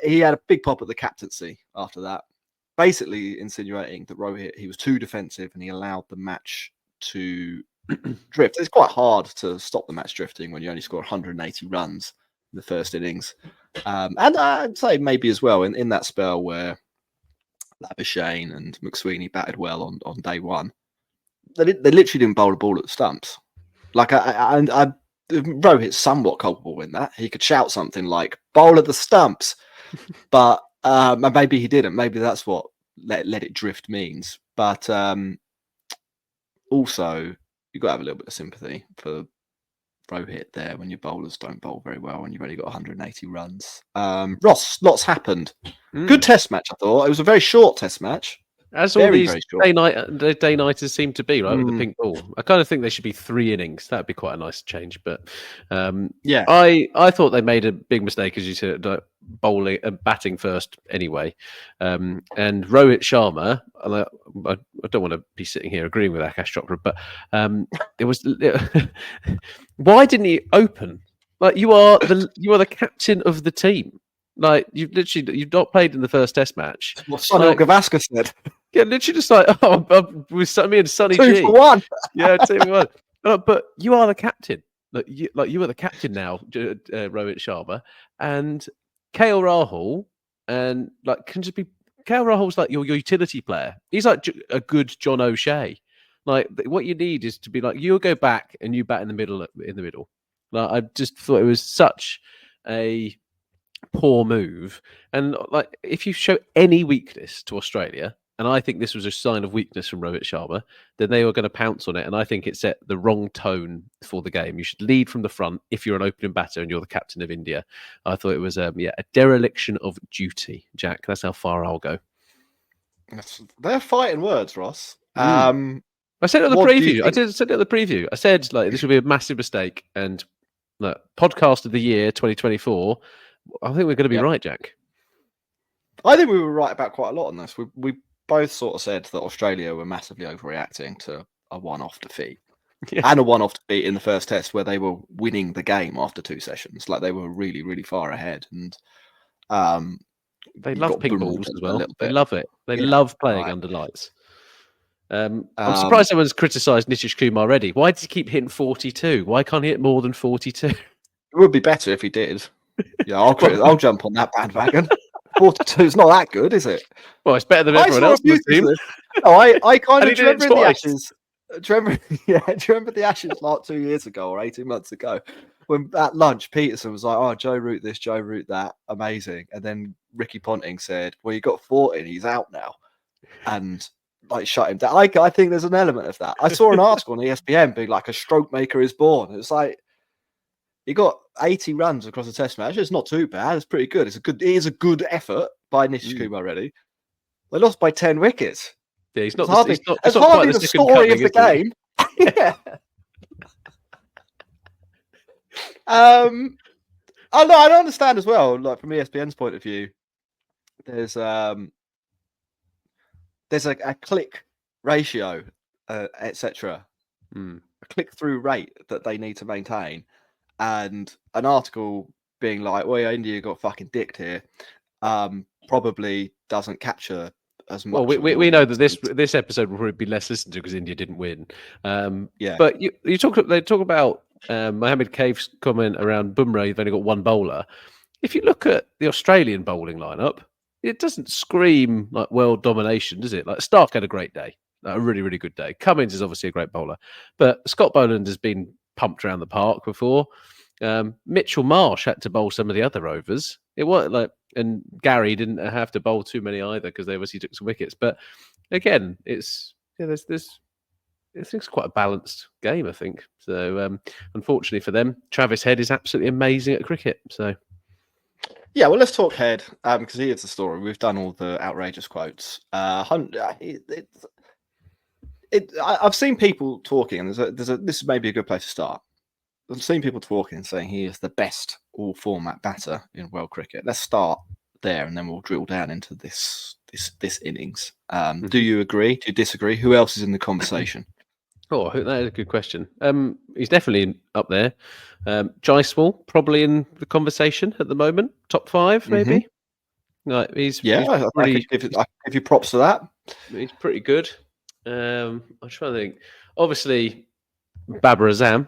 He had a big pop at the captaincy after that, basically insinuating that Rohit, he was too defensive and he allowed the match to drift. It's quite hard to stop the match drifting when you only score 180 runs in the first innings. And I'd say maybe as well in that spell where Labuschagne and McSweeney batted well on day one, they literally didn't bowl a ball at the stumps. Like Rohit's somewhat culpable in that. He could shout something like "bowl at the stumps," but maybe he didn't. Maybe that's what let it drift means. But also, you've got to have a little bit of sympathy for Rohit there when your bowlers don't bowl very well and you've only got 180 runs. Ross, lots happened. Good test match, I thought. It was a very short test match. As all these day-nighters seem to be, right, with the pink ball. I kind of think they should be 3 innings. That'd be quite a nice change. But I thought they made a big mistake, as you said, bowling and batting first anyway. And Rohit Sharma, I don't want to be sitting here agreeing with Akash Chopra, but it was why didn't he open? Like, you are the captain of the team. Like, you've not played in the first test match. What Border Gavaskar said. Yeah, literally just like, with me and Sonny 2 G. for 1. Yeah, 2 for 1. But you are the captain. You are the captain now, Rohit Sharma, and KL Rahul, and can just be KL Rahul's like your utility player. He's like a good John O'Shea. Like, what you need is to be like, you'll go back and you bat in the middle. Like, I just thought it was such a poor move, and like, if you show any weakness to Australia, and I think this was a sign of weakness from Rohit Sharma, then they were going to pounce on it. And I think it set the wrong tone for the game. You should lead from the front if you're an opening batter and you're the captain of India. I thought it was a dereliction of duty, Jack. That's how far I'll go. They're fighting words, Ross. I said it at the preview. I said it at the preview. I said this would be a massive mistake. And look, podcast of the year 2024. I think we're going to be right, Jack. I think we were right about quite a lot on this. We both sort of said that Australia were massively overreacting to a one-off defeat. And a one-off defeat in the first test where they were winning the game after 2 sessions. Like they were really, really far ahead. And they love pink balls as well. They love it. They love playing under lights. I'm surprised someone's criticised Nitish Kumar already. Why does he keep hitting 42? Why can't he hit more than 42? It would be better if he did. Yeah, I'll jump on that bandwagon. 42 is not that good, is it? Well, it's better than everyone else in the team. No, I kind of remember the Ashes. Do you remember the Ashes like 2 years ago or 18 months ago? When at lunch, Peterson was like, "Oh, Joe Root this, Joe Root that, amazing." And then Ricky Ponting said, "Well, you got 40, he's out now," and like shut him down. I think there's an element of that. I saw an article on ESPN being like, "A stroke maker is born." It's like he got 80 runs across a test match. It's not too bad. It's pretty good. It is a good effort by Nitish Kumar already. They lost by 10 wickets. Yeah, he's not. It's hardly the story of the game. Yeah. I don't understand as well. Like from ESPN's point of view, there's a click ratio, etc. A click-through rate that they need to maintain, and an article being like, "Well, yeah, India got fucking dicked here," probably doesn't capture as much. Well, we know that this episode will probably be less listened to because India didn't win. But they talk about Mohammed Kaif's comment around Bumrah. You've only got one bowler. If you look at the Australian bowling lineup, it doesn't scream like world domination, does it? Like Starc had a great day, a really, really good day. Cummins is obviously a great bowler, but Scott Boland has been pumped around the park before. Mitchell Marsh had to bowl some of the other overs. It wasn't like, and Gary didn't have to bowl too many either because they obviously took some wickets. But again, it's quite a balanced game, I think. So unfortunately for them, Travis Head is absolutely amazing at cricket. So. Yeah, well, let's talk Head because he is the story. We've done all the outrageous quotes. I've seen people talking, and this is maybe a good place to start. I've seen people talking and saying he is the best all-format batter in world cricket. Let's start there, and then we'll drill down into this innings. Do you agree? Do you disagree? Who else is in the conversation? Oh, that is a good question. He's definitely up there. Jaiswal probably in the conversation at the moment. Top 5, maybe. Like I give you props to that. He's pretty good. I'm trying to think. Obviously, Babar Azam.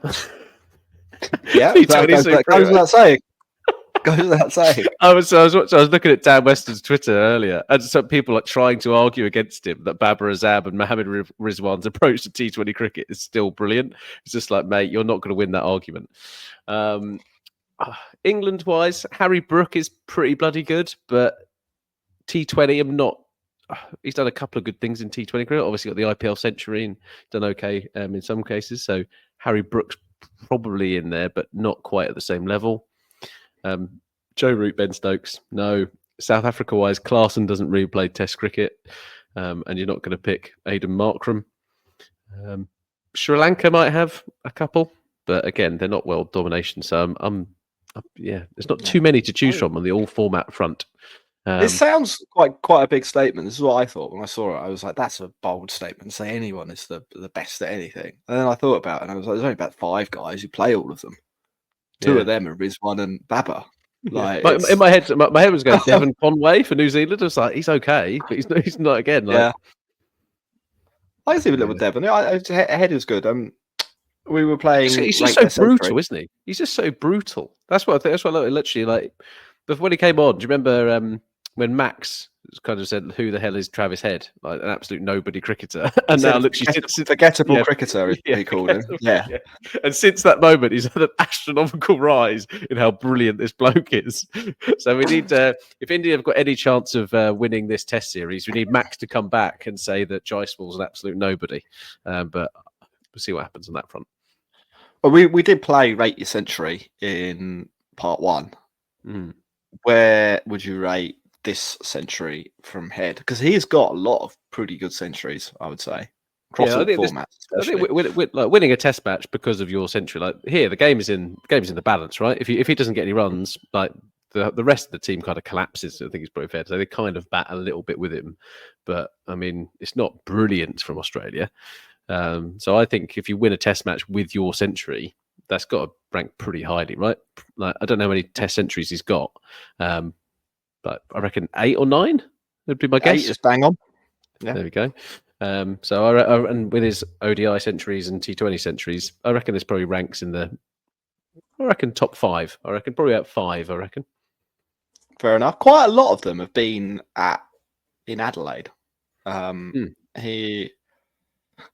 Yeah, goes without saying. I was looking at Dan Weston's Twitter earlier, and some people like trying to argue against him that Babar Azam and Mohammed Rizwan's approach to T20 cricket is still brilliant. It's just like, mate, you're not going to win that argument. England-wise, Harry Brook is pretty bloody good, but T20, I'm not. He's done a couple of good things in T20 cricket. Obviously, got the IPL century and done okay in some cases. So Harry Brook's probably in there, but not quite at the same level. Joe Root, Ben Stokes, no. South Africa-wise, Klaasen doesn't really play Test cricket, and you're not going to pick Aidan Markram. Sri Lanka might have a couple, but again, they're not world domination. So there's not too many to choose from on the all-format front. It sounds quite a big statement. This is what I thought when I saw it. I was like, that's a bold statement. Say anyone is the best at anything. And then I thought about it, and I was like, there's only about 5 guys who play all of them. 2 of them are Rizwan and Babar. Like in my head was going Devon Conway for New Zealand. I was like, he's okay, but he's not again. Like, I can see a little with Devon. Head is good. We were playing. He's just so brutal, isn't he? He's just so brutal. That's what I think. That's what I literally like. Before when he came on, do you remember when Max kind of said, "Who the hell is Travis Head?" Like an absolute nobody cricketer, and now literally forgettable cricketer, is he called him. Yeah. And since that moment, he's had an astronomical rise in how brilliant this bloke is. So we need, if India have got any chance of winning this Test series, we need Max to come back and say that Jaiswal's an absolute nobody. But we'll see what happens on that front. Well, we did play Rate Your Century in part 1. Where would you rate this century from Head? Because he's got a lot of pretty good centuries, I would say, across all formats. I think like winning a Test match because of your century. Like here, the game is in the balance, right? If he doesn't get any runs, like the rest of the team kind of collapses. I think it's probably fair to say they kind of bat a little bit with him, but I mean it's not brilliant from Australia. So I think if you win a Test match with your century, that's got to rank pretty highly, right? Like I don't know how many Test centuries he's got, but I reckon 8 or 9 would be my guess. 8 is bang on. Yeah. There we go. So and with his ODI centuries and T20 centuries, I reckon this probably ranks in the, top 5. I reckon probably at 5. I reckon. Fair enough. Quite a lot of them have been in Adelaide.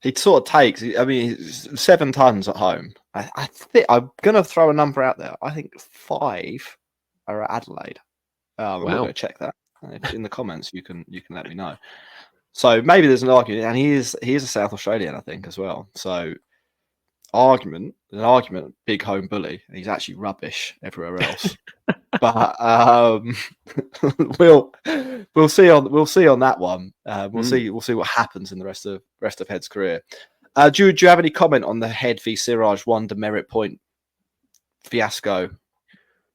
He sort of takes. I mean, 7 tons at home. I think I'm gonna throw a number out there. I think 5 are at Adelaide. I'm going to check that in the comments. You can let me know. So maybe there's an argument, and he is a South Australian, I think, as well. So an argument, big home bully, and he's actually rubbish everywhere else. But we'll see on that one. We'll see what happens in the rest of Head's career. Do you have any comment on the Head v Siraj 1 demerit point fiasco?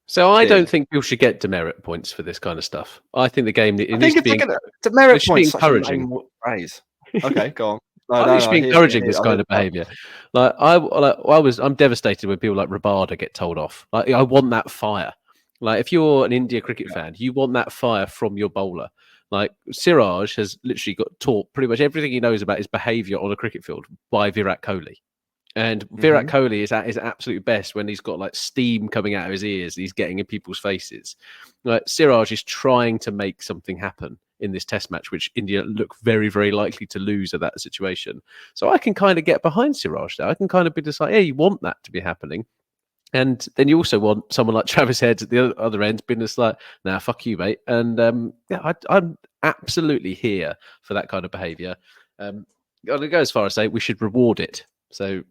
So I don't think people should get demerit points for this kind of stuff. I think the game needs to be demerit points encouraging. Praise. Okay, go on. I should be encouraging this kind of behaviour. Like I'm devastated when people like Rabada get told off. Like I want that fire. Like if you're an India cricket fan, you want that fire from your bowler. Like Siraj has literally got taught pretty much everything he knows about his behaviour on a cricket field by Virat Kohli. And Virat Kohli is at his absolute best when he's got like steam coming out of his ears and he's getting in people's faces. Like Siraj is trying to make something happen in this Test match, which India look very, very likely to lose at that situation. So I can kind of get behind Siraj there. I can kind of be just like, hey, you want that to be happening. And then you also want someone like Travis Head at the other end being just like, nah, fuck you, mate. And I'm absolutely here for that kind of behaviour. I'm going to go as far as say we should reward it. So,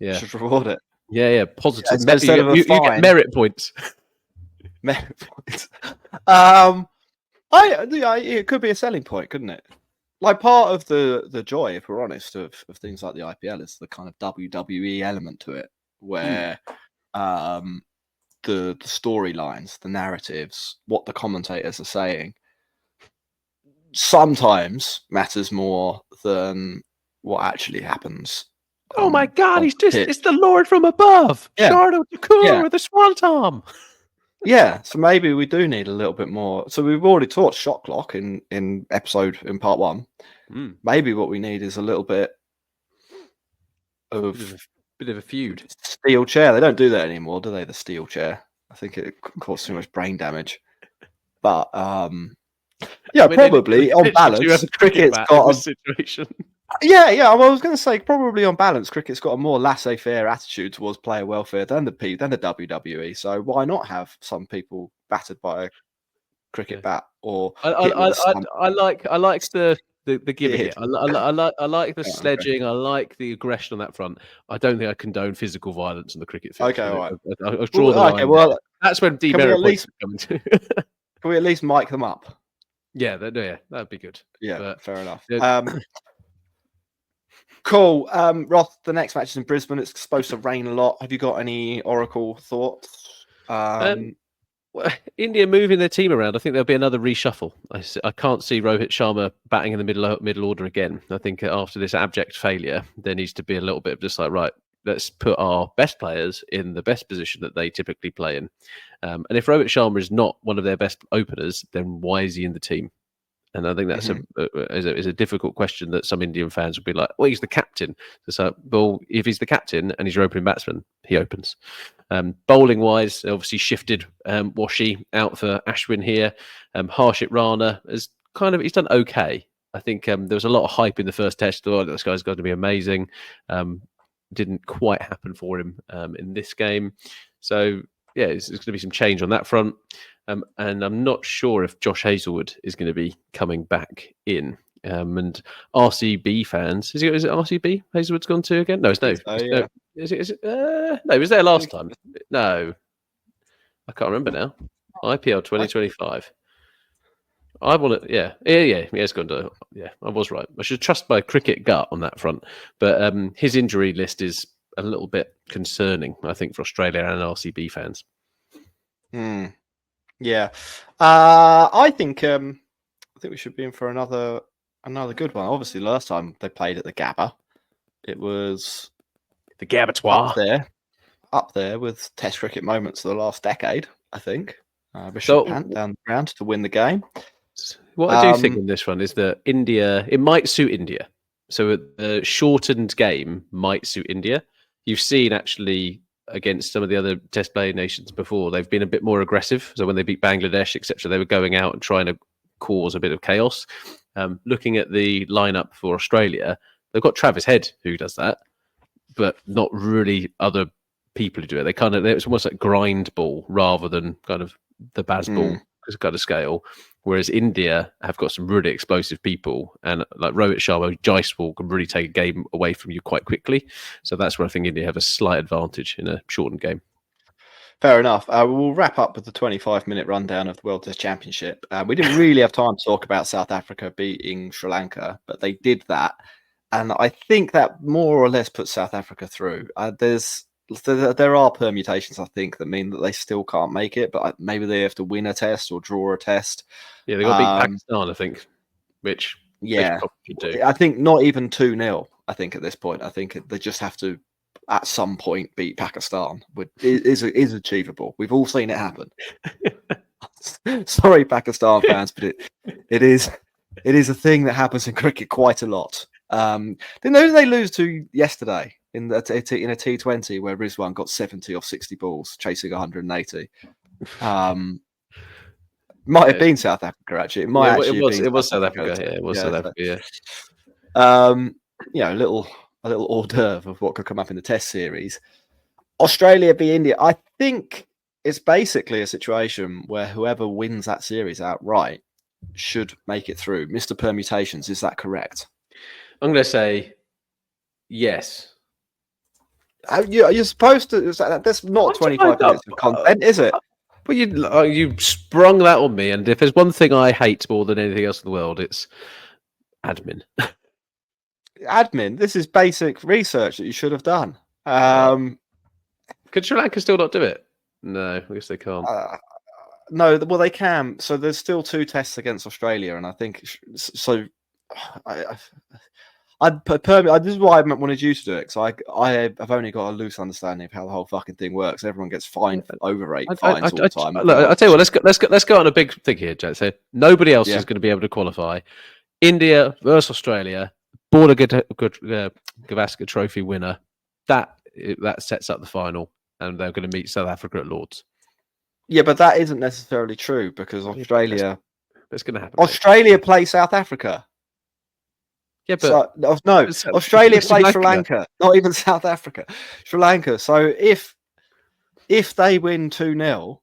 yeah. Should reward it. Yeah. Positive. You get merit points. Merit points. It could be a selling point, couldn't it? Like part of the joy, if we're honest, of things like the IPL is the kind of WWE element to it, where the storylines, the narratives, what the commentators are saying, sometimes matters more than what actually happens. Oh my God, it's the Lord from above. Yeah. Shardo Thakur with the Swantom. Yeah, so maybe we do need a little bit more. So we've already taught shot clock in part 1. Maybe what we need is a little bit of a feud. Steel chair. They don't do that anymore, do they? The steel chair. I think it causes too much brain damage. But probably on balance, cricket's got a situation. Yeah. I was going to say probably on balance, cricket's got a more laissez-faire attitude towards player welfare than the WWE. So why not have some people battered by a cricket bat or? I like the giving it. I like the sledging. Okay. I like the aggression on that front. I don't think I condone physical violence on the cricket field. Okay, all right. I'll draw the line. Okay, well, that's when demerit points come into. Can we at least mic them up? Yeah, that'd be good. Yeah, fair enough. Cool. Roth, the next match is in Brisbane. It's supposed to rain a lot. Have you got any Oracle thoughts? India moving their team around. I think there'll be another reshuffle. I can't see Rohit Sharma batting in the middle order again. I think after this abject failure, there needs to be a little bit of just like, right, let's put our best players in the best position that they typically play in. And if Rohit Sharma is not one of their best openers, then why is he in the team? And I think that's a difficult question that some Indian fans would be like, well, he's the captain. So, well, if he's the captain and he's your opening batsman, he opens. Bowling wise, obviously shifted Washi out for Ashwin here. Harshit Rana has he's done okay. I think there was a lot of hype in the first test. Oh, this guy's going to be amazing. Didn't quite happen for him in this game. So yeah, there's going to be some change on that front. And I'm not sure if Josh Hazelwood is going to be coming back in. And RCB fans, is it RCB Hazelwood's gone to again? No, it's no. Yeah. Is it? No, he was there last time. No, I can't remember now. IPL 2025. I want it. Yeah. It's gone to. Yeah, I was right. I should trust my cricket gut on that front. But his injury list is a little bit concerning, I think, for Australia and RCB fans. Yeah, I think we should be in for another good one. Obviously, last time they played at the Gabba, it was the Gabbatoir up there with Test cricket moments of the last decade. I think Bishop Pant down the ground to win the game. What I do think in this one is that India, it might suit India. So the shortened game might suit India. You've seen actually against some of the other test play nations before, they've been a bit more aggressive. So when they beat Bangladesh, etc., they were going out and trying to cause a bit of chaos. Looking at the lineup for Australia, they've got Travis Head who does that, but not really other people who do it. It's almost like grind ball rather than kind of the Baz ball kind of scale. Whereas India have got some really explosive people, and like Rohit Sharma, Jaiswal can really take a game away from you quite quickly. So that's where I think India have a slight advantage in a shortened game. Fair enough. We'll wrap up with the 25-minute rundown of the World Test Championship. We didn't really have time to talk about South Africa beating Sri Lanka, but they did that. And I think that more or less puts South Africa through. There are permutations, I think, that mean that they still can't make it, but maybe they have to win a test or draw a test. Yeah, they got to beat Pakistan, I think, which they probably should do. I think not even 2-0, I think, at this point. I think they just have to, at some point, beat Pakistan. Is achievable. We've all seen it happen. Sorry, Pakistan fans, but it is a thing that happens in cricket quite a lot. Didn't they lose to yesterday in a T20 where Rizwan got 70 off 60 balls, chasing 180? Might have been South Africa, actually. It was South Africa. Yeah, it was South Africa. Yeah. A little hors d'oeuvre of what could come up in the Test series. Australia v India. I think it's basically a situation where whoever wins that series outright should make it through. Mr. Permutations, is that correct? I'm going to say yes. You're supposed to. That's not 25 minutes of content, is it? Well, you sprung that on me, and if there's one thing I hate more than anything else in the world, it's admin. Admin. This is basic research that you should have done. Could Sri Lanka still not do it? No, I guess they can't. No, well, they can. So there's still 2 tests against Australia, and I think so. This is why I wanted you to do it, because I've only got a loose understanding of how the whole fucking thing works. Everyone gets fined for overrate fines all the time. I'll tell you what, let's go on a big thing here, Jack. So nobody else is going to be able to qualify. India versus Australia, Border Gavaskar Trophy winner. That sets up the final, and they're going to meet South Africa at Lords. Yeah, but that isn't necessarily true, because Australia. It's going to happen. Australia play South Africa. Yeah, but Australia played Sri Lanka, not even South Africa. Sri Lanka. So if they win 2-0,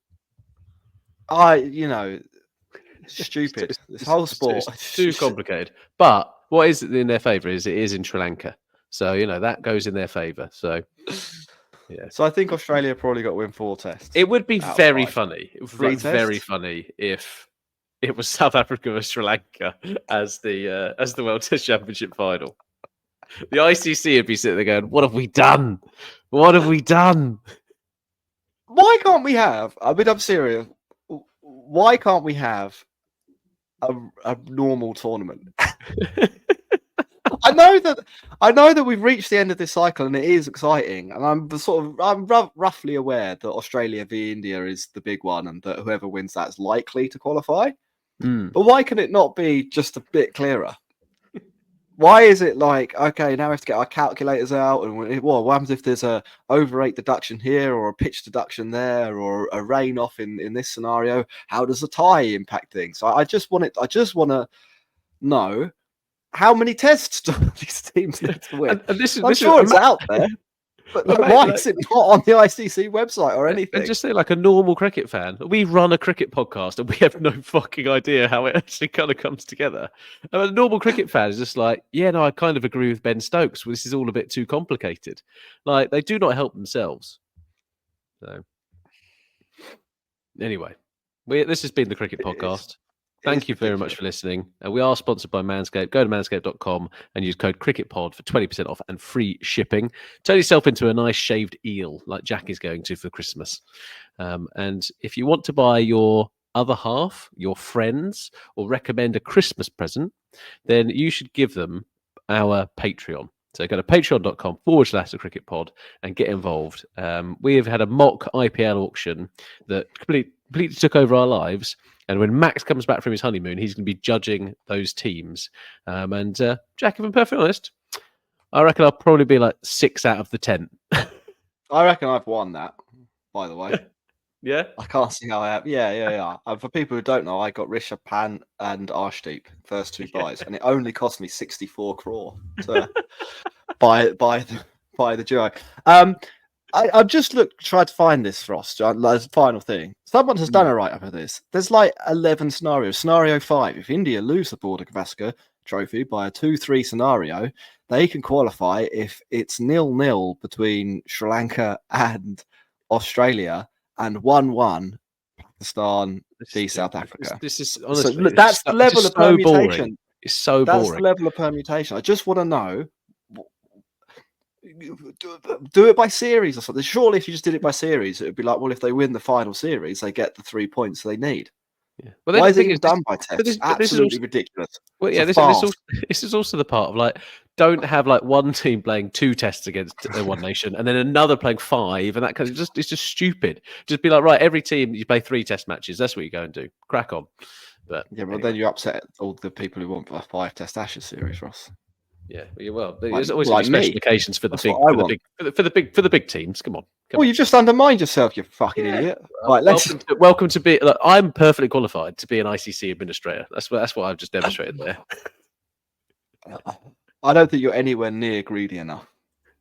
stupid. This whole sport it's too complicated. But what is in their favour is it is in Sri Lanka, so that goes in their favour. So yeah. So I think Australia probably got to win 4 tests. It would be very funny. It would be very funny if it was South Africa versus Sri Lanka as the World Test Championship final. The ICC would be sitting there going, "What have we done? What have we done? Why can't we have? I mean, I'm serious. Why can't we have a normal tournament?" I know that we've reached the end of this cycle and it is exciting, and I'm roughly aware that Australia v India is the big one, and that whoever wins that is likely to qualify. But why can it not be just a bit clearer? Why is it like, okay, now we have to get our calculators out, and what happens if there's a over 8 deduction here, or a pitch deduction there, or a rain off in this scenario? How does a tie impact things? I just want to know how many tests do these teams need to win. And I'm sure it's out there, but why is it not on the ICC website or anything? And just say, like a normal cricket fan, we run a cricket podcast and we have no fucking idea how it actually kind of comes together. I mean, a normal cricket fan is just like, yeah, no, I kind of agree with Ben Stokes. This is all a bit too complicated. Like, they do not help themselves. So, anyway, this has been the Cricket Podcast. Thank you very much for listening. We are sponsored by Manscaped. Go to manscaped.com and use code CricketPod for 20% off and free shipping. Turn yourself into a nice shaved eel like Jack is going to for Christmas. And if you want to buy your other half, your friends, or recommend a Christmas present, then you should give them our Patreon. So go to patreon.com/cricketpod and get involved. We have had a mock IPL auction that completely took over our lives. And when Max comes back from his honeymoon, he's going to be judging those teams. And Jack, if I'm perfectly honest, I reckon I'll probably be like 6 out of the 10. I reckon I've won that, by the way. Yeah? I can't see how I have. Yeah. And for people who don't know, I got Rishabh Pant and Arshdeep, first 2 buys, and it only cost me 64 crore to buy the duo. I've just tried to find this, Frost, as a final thing. Someone has done a write-up of this. There's like 11 scenarios. Scenario 5, if India lose the Border Gavaskar trophy by a 2-3 scenario, they can qualify if it's 0-0 between Sri Lanka and Australia and 1-1 Pakistan v South Africa. This is honestly, so that's the level of permutation. Boring. It's so boring. That's the level of permutation. I just want to know. Do it by series or something. Surely, if you just did it by series, it would be like, well, if they win the final series, they get the 3 points they need. Yeah. Well, why is it done by tests? It's absolutely ridiculous. Well, yeah, this is also the part of like, don't have like one team playing 2 tests against one nation and then another playing 5, and that kind of it's just stupid. Just be like, right, every team you play 3 test matches. That's what you go and do. Crack on. But yeah, well, then you upset all the people who want a 5 test Ashes series, Ross. Yeah, well, there's always special occasions for the big teams. Come on. You've just undermined yourself, you fucking idiot. Right, welcome to be. Like, I'm perfectly qualified to be an ICC administrator. That's what I've just demonstrated there. I don't think you're anywhere near greedy enough,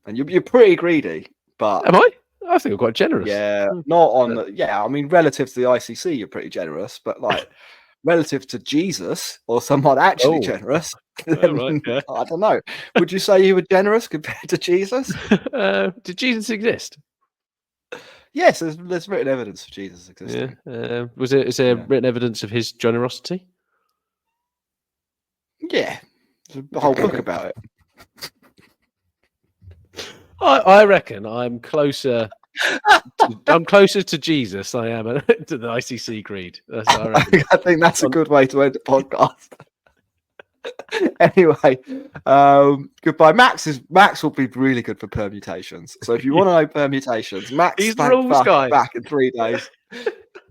and you're pretty greedy. But am I? I think I'm quite generous. Yeah, not on. I mean, relative to the ICC, you're pretty generous, but like. Relative to Jesus or someone actually generous, then, right, yeah. I don't know. Would you say you were generous compared to Jesus? Did Jesus exist? Yes, there's written evidence of Jesus existing. Yeah. Is there written evidence of his generosity? Yeah, there's a whole book about it. I reckon I'm closer. I'm closer to Jesus than I am to the ICC greed. That's what I reckon. I think that's a good way to end the podcast. Anyway, goodbye. Max will be really good for permutations. So if you want to know permutations, Max he's the rules guy. Back in 3 days.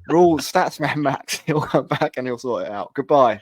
Rules, stats man Max. He'll come back and he'll sort it out. Goodbye.